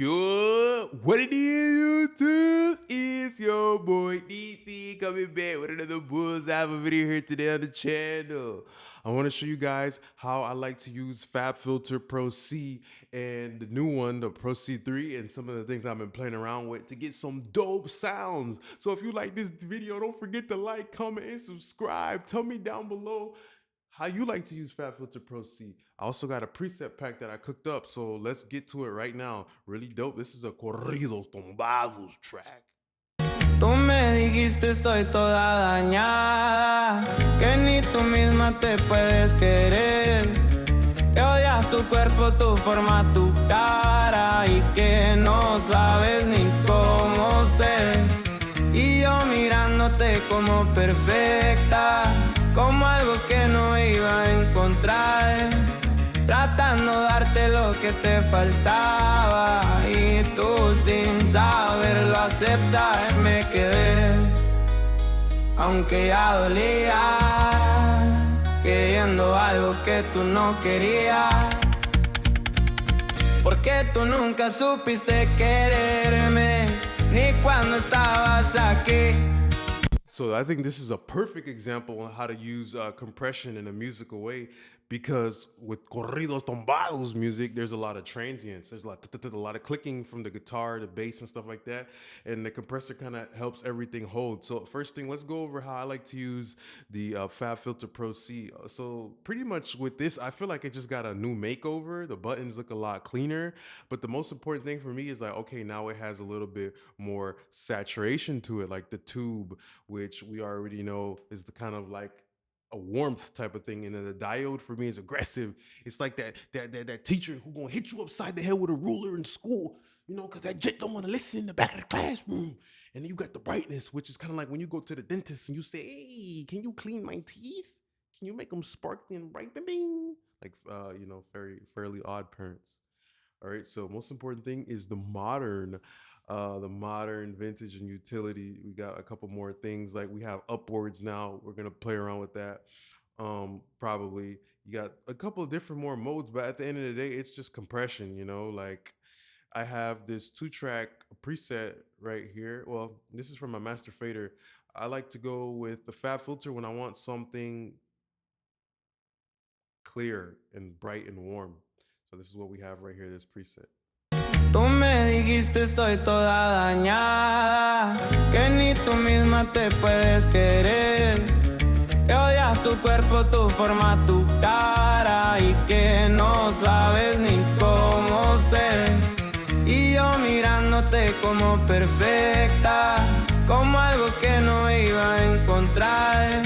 What it is, YouTube? It's your boy DC coming back with another bullseye video here today on the channel. I want to show you guys how I like to use FabFilter Pro C and the new one, the Pro C3, and some of the things I've been playing around with to get some dope sounds. So if you like this video, don't forget to like, comment, and subscribe. Tell me down below how you like to use FabFilter Pro C. I also got a preset pack that I cooked up, so let's get to it right now. Really dope. This is a Corridos Tumbados track. Tú me dijiste estoy toda dañada, que ni tú misma te puedes querer, que odias tu cuerpo, tu forma, tu cara y que no sabes ni cómo ser. Y yo mirándote como perfecta, como algo que no iba a encontrar, tratando de darte lo que te faltaba y tú sin saberlo aceptar me quedé, aunque ya dolía, queriendo algo que tú no querías, porque tú nunca supiste quererme ni cuando estabas aquí. So I think this is a perfect example on how to use compression in a musical way, because with Corridos Tumbados music, there's a lot of transients. There's a lot of clicking from the guitar, the bass, and stuff like that. And the compressor kind of helps everything hold. So first thing, let's go over how I like to use the FabFilter Pro C. So pretty much with this, I feel like it just got a new makeover. The buttons look a lot cleaner. But the most important thing for me is like, okay, now it has a little bit more saturation to it, like the tube, which we already know is the kind of like a warmth type of thing, and then the diode for me is aggressive. It's like that teacher who gonna hit you upside the head with a ruler in school, you know, because that jit don't want to listen in the back of the classroom. And then you got the brightness, which is kind of like when you go to the dentist and you say, "Hey, can you clean my teeth? Can you make them sparkly and bright?" Bing, bing. Like you know, fairly odd parents. All right, so most important thing is the modern vintage and utility. We got a couple more things, like we have upwards now. We're gonna play around with that. Probably you got a couple of different more modes, but at the end of the day, it's just compression, you know. Like I have this 2-track preset right here. Well, this is from my master fader. I like to go with the FabFilter when I want something clear and bright and warm. So this is what we have right here, this preset. Tú me dijiste estoy toda dañada, que ni tú misma te puedes querer, que odias tu cuerpo, tu forma, tu cara y que no sabes ni cómo ser. Y yo mirándote como perfecta, como algo que no iba a encontrar,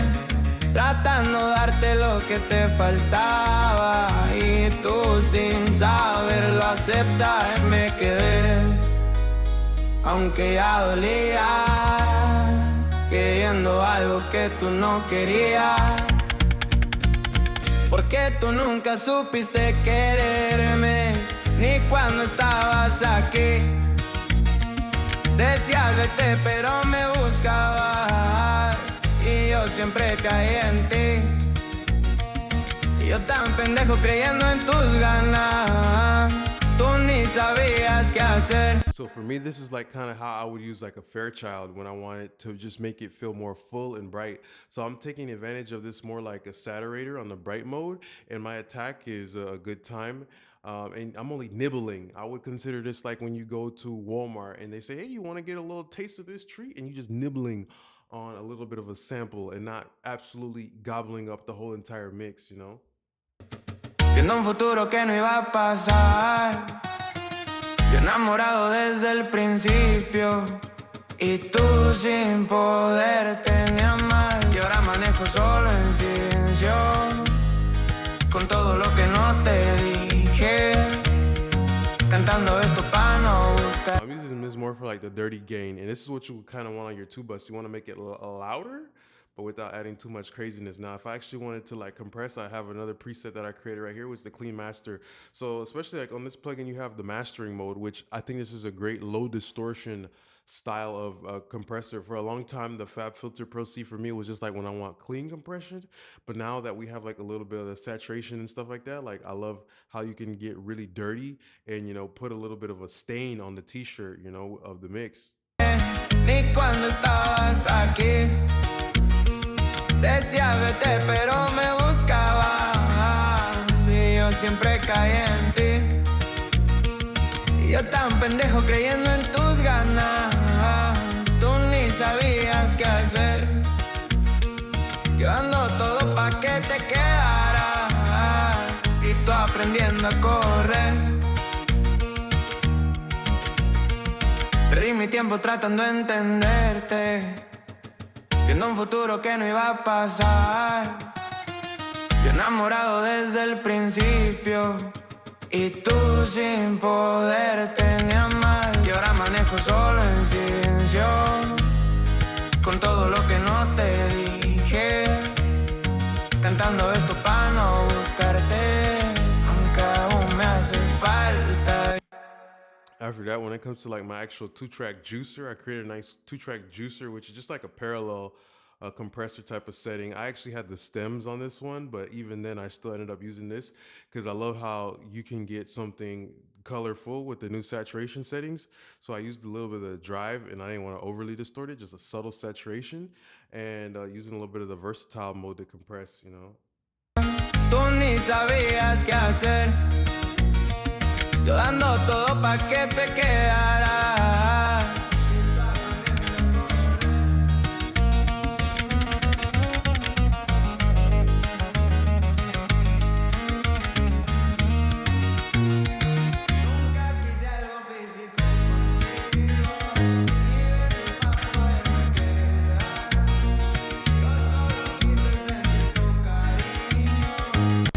tratando de darte lo que te faltaba y tú sin saberlo aceptar me quedé, aunque ya dolía, queriendo algo que tú no querías, porque tú nunca supiste quererme ni cuando estabas aquí. Decías vete pero me buscabas y yo siempre caí en ti, y yo tan pendejo creyendo en tus ganas, tú ni sabías qué hacer. So for me, this is like kind of how I would use like a Fairchild when I wanted to just make it feel more full and bright. So I'm taking advantage of this more like a saturator on the bright mode, and my attack is a good time. And I'm only nibbling. I would consider this like when you go to Walmart and they say, "Hey, you want to get a little taste of this treat?" And you just nibbling on a little bit of a sample and not absolutely gobbling up the whole entire mix, you know? Viendo un futuro que no iba a pasar, yo enamorado desde el principio, y tú sin poderte ni amar. Y ahora manejo solo en silencio, con todo lo que no te dije, cantando esto pa' no buscar. I'm using this more for like the dirty gain, and this is what you kind of want on your tube bus. You want to make it louder, but without adding too much craziness. Now, if I actually wanted to like compress, I have another preset that I created right here, which is the clean master. So especially like on this plugin, you have the mastering mode, which I think this is a great low distortion style of compressor. For a long time, the FabFilter Pro C for me was just like when I want clean compression. But now that we have like a little bit of the saturation and stuff like that, like I love how you can get really dirty and put a little bit of a stain on the t-shirt, of the mix. Ni cuando estabas aquí, decía vete pero me buscabas y yo siempre caí en ti. Y yo tan pendejo creyendo en tus ganas, tú ni sabías qué hacer. Yo ando todo pa' que te quedaras y tú aprendiendo a correr. Perdí mi tiempo tratando de entenderte, viendo un futuro que no iba a pasar. Yo enamorado desde el principio y tú sin poderte ni amar. Y ahora manejo solo en silencio, con todo lo que no te dije, cantando esto pa' no buscarte, aunque aún me hace falta. After that, when it comes to like my actual 2-track juicer, I created a nice 2-track juicer, which is just like a parallel compressor type of setting. I actually had the stems on this one, but even then I still ended up using this because I love how you can get something colorful with the new saturation settings. So I used a little bit of the drive and I didn't want to overly distort it, just a subtle saturation, and using a little bit of the versatile mode to compress, Tú ni sabías qué hacer, yo dando todo pa' que te quedaras.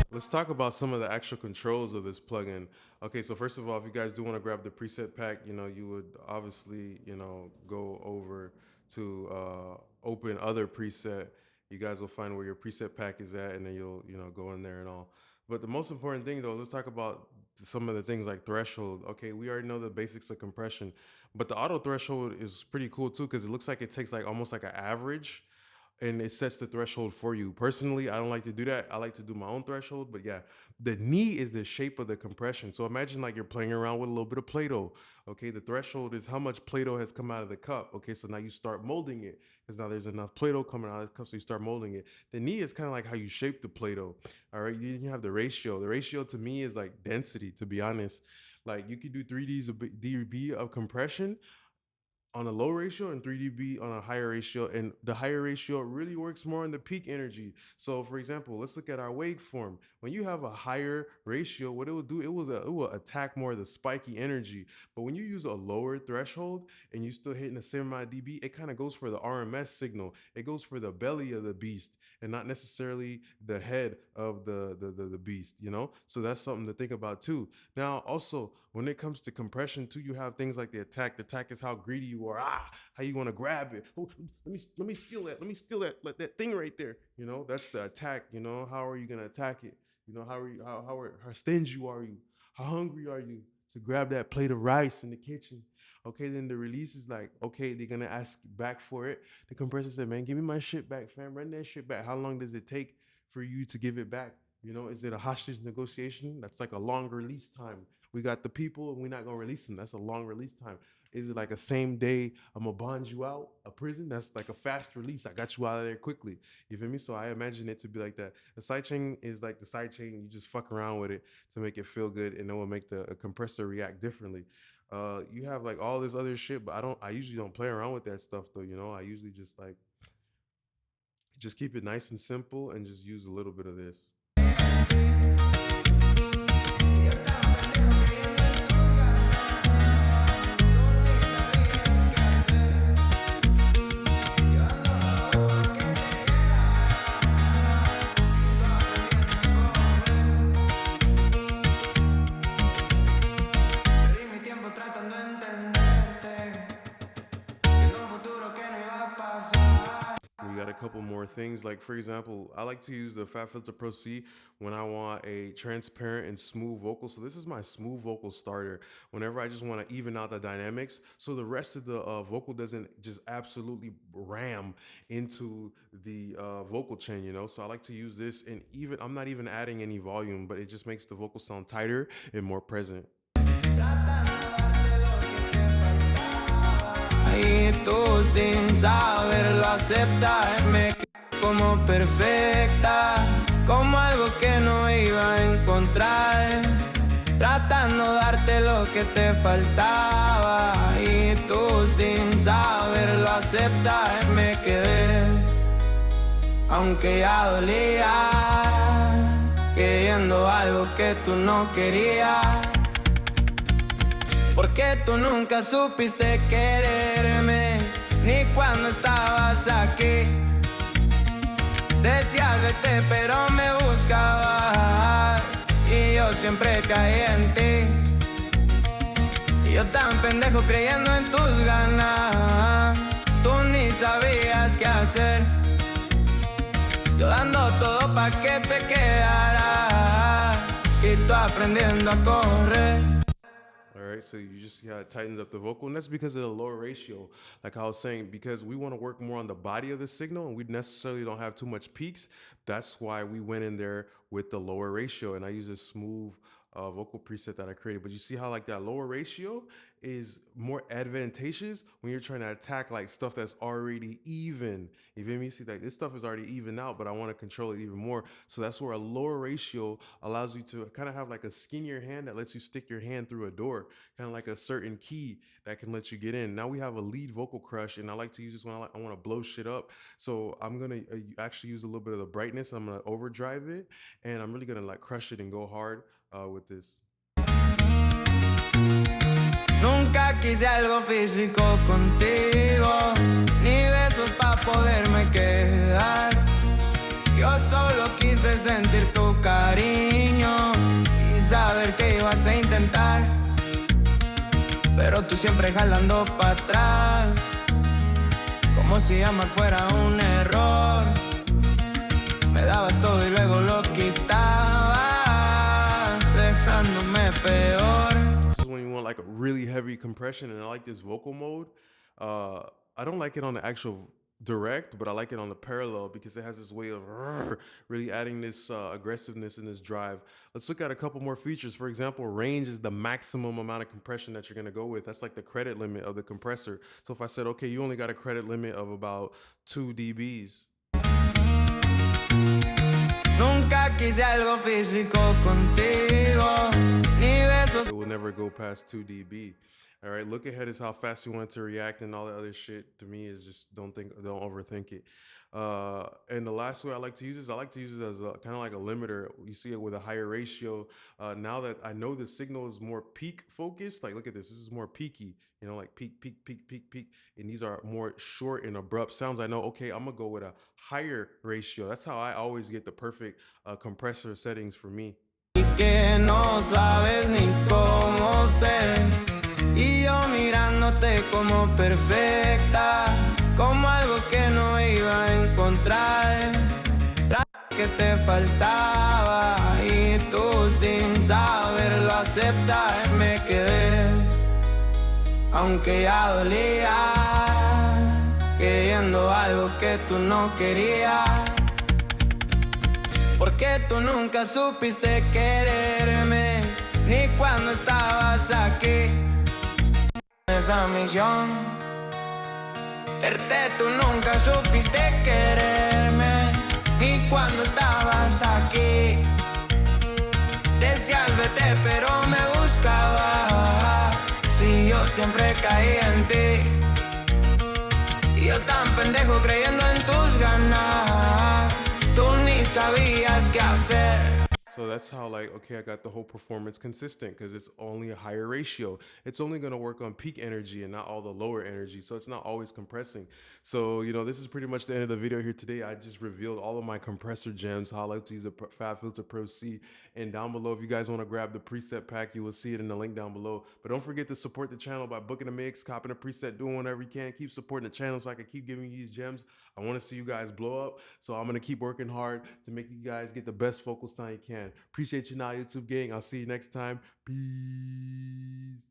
Let's talk about some of the actual controls of this plugin. Okay, so first of all, if you guys do want to grab the preset pack, you would obviously, go over to open other preset. You guys will find where your preset pack is at, and then you'll, go in there and all. But the most important thing though, let's talk about some of the things like threshold. Okay, we already know the basics of compression, but the auto threshold is pretty cool too, because it looks like it takes like almost like an average and it sets the threshold for you. Personally, I don't like to do that. I like to do my own threshold, but yeah, the knee is the shape of the compression. So imagine like you're playing around with a little bit of Play-Doh. Okay, the threshold is how much Play-Doh has come out of the cup. Okay, so now you start molding it because now there's enough Play-Doh coming out of the cup, so you start molding it. The knee is kind of like how you shape the Play-Doh. All right, you have the ratio. The ratio to me is like density, to be honest. Like you could do 3 dB of compression on a low ratio and 3 dB on a higher ratio, and the higher ratio really works more on the peak energy. So for example, let's look at our waveform. When you have a higher ratio, what it will do, it will attack more of the spiky energy. But when you use a lower threshold and you still hitting the same amount of dB, it kind of goes for the RMS signal. It goes for the belly of the beast and not necessarily the head of the beast, So that's something to think about too. Now also, when it comes to compression too, you have things like the attack. The attack is how greedy you are. How you want to grab it. Oh, let me steal that. Let me steal that thing right there. That's the attack. How are you gonna attack it? How stingy are you? How hungry are you to grab that plate of rice in the kitchen? Okay, then the release is like, okay, they're gonna ask back for it. The compressor said, man, give me my shit back, fam. Run that shit back. How long does it take for you to give it back? Is it a hostage negotiation? That's like a long release time. We got the people and we're not gonna release them. That's a long release time. Is it like a same day, I'm gonna bond you out a prison? That's like a fast release. I got you out of there quickly. You feel me? So I imagine it to be like that. The sidechain is like the sidechain. You just fuck around with it to make it feel good, and it will make the compressor react differently. You have like all this other shit, but I usually don't play around with that stuff though. I usually just keep it nice and simple and just use a little bit of this. couple more things. Like for example, I like to use the FabFilter Pro C when I want a transparent and smooth vocal. So this is my smooth vocal starter. Whenever I just want to even out the dynamics, so the rest of the vocal doesn't just absolutely ram into the vocal chain, you know. So I like to use this, and even I'm not even adding any volume, but it just makes the vocal sound tighter and more present. Y tú sin saberlo aceptarme como perfecta, como algo que no iba a encontrar, tratando de darte lo que te faltaba. Y tú sin saberlo aceptar me quedé, aunque ya dolía, queriendo algo que tú no querías. Porque tú nunca supiste quererme, ni cuando estabas aquí. Decías vete pero me buscabas, y yo siempre caí en ti. Y yo tan pendejo creyendo en tus ganas, tú ni sabías qué hacer. Yo dando todo pa' que te quedaras, y tú aprendiendo a correr. All right, so you just see how it tightens up the vocal, and that's because of the lower ratio. Like I was saying, because we want to work more on the body of the signal, and we necessarily don't have too much peaks. That's why we went in there with the lower ratio, and I use a smooth vocal preset that I created. But you see how like that lower ratio is more advantageous when you're trying to attack like stuff that's already even. You feel me? See, like this stuff is already even out, but I want to control it even more. So that's where a lower ratio allows you to kind of have like a skinnier hand that lets you stick your hand through a door, kind of like a certain key that can let you get in. Now we have a lead vocal crush, and I like to use this when I want to blow shit up. So I'm gonna actually use a little bit of the brightness. I'm gonna overdrive it, and I'm really gonna like crush it and go hard with this. Nunca quise algo físico contigo, ni besos pa' poderme quedar. Yo solo quise sentir tu cariño y saber que ibas a intentar, pero tú siempre jalando pa' atrás, como si amar fuera un error. Me dabas todo y luego lo quitabas, dejándome peor. This is when you want like a really heavy compression, and I like this vocal mode. I don't like it on the actual direct, but I like it on the parallel because it has this way of really adding this aggressiveness and this drive. Let's look at a couple more features. For example, range is the maximum amount of compression that you're gonna go with. That's like the credit limit of the compressor. So if I said, okay, you only got a credit limit of about 2 dBs. Nunca quise algo físico contigo, ni besos. It will never go past 2 dB. All right, look ahead is how fast you want it to react, and all the other shit to me is just don't overthink it. And the last way I like to use this, I like to use it as a kind of like a limiter. You see it with a higher ratio. Now that I know the signal is more peak focused, like look at this. This is more peaky, you know, like peak, peak, peak, peak, peak. And these are more short and abrupt sounds. I know, okay, I'm gonna go with a higher ratio. That's how I always get the perfect compressor settings for me. Que no sabes ni cómo ser, y yo mirándote como perfecta, como algo que no iba a encontrar, que te faltaba, y tú sin saberlo aceptar me quedé, aunque ya dolía, queriendo algo que tú no querías. Porque tú nunca supiste quererme, ni cuando estabas aquí. Esa misión, verte tú nunca supiste quererme, ni cuando estabas aquí. Decías vete pero me buscaba, si yo siempre caí en ti. Y yo tan pendejo creyendo en tus ganas, tú ni sabías qué hacer. So that's how, like, okay, I got the whole performance consistent because it's only a higher ratio. It's only going to work on peak energy and not all the lower energy. So it's not always compressing. So, this is pretty much the end of the video here today. I just revealed all of my compressor gems, how I like to use a FabFilter Pro C. And down below, if you guys want to grab the preset pack, you will see it in the link down below. But don't forget to support the channel by booking a mix, copying a preset, doing whatever you can. Keep supporting the channel so I can keep giving you these gems. I want to see you guys blow up. So I'm going to keep working hard to make you guys get the best vocal sound you can. Appreciate you now, YouTube gang. I'll see you next time. Peace.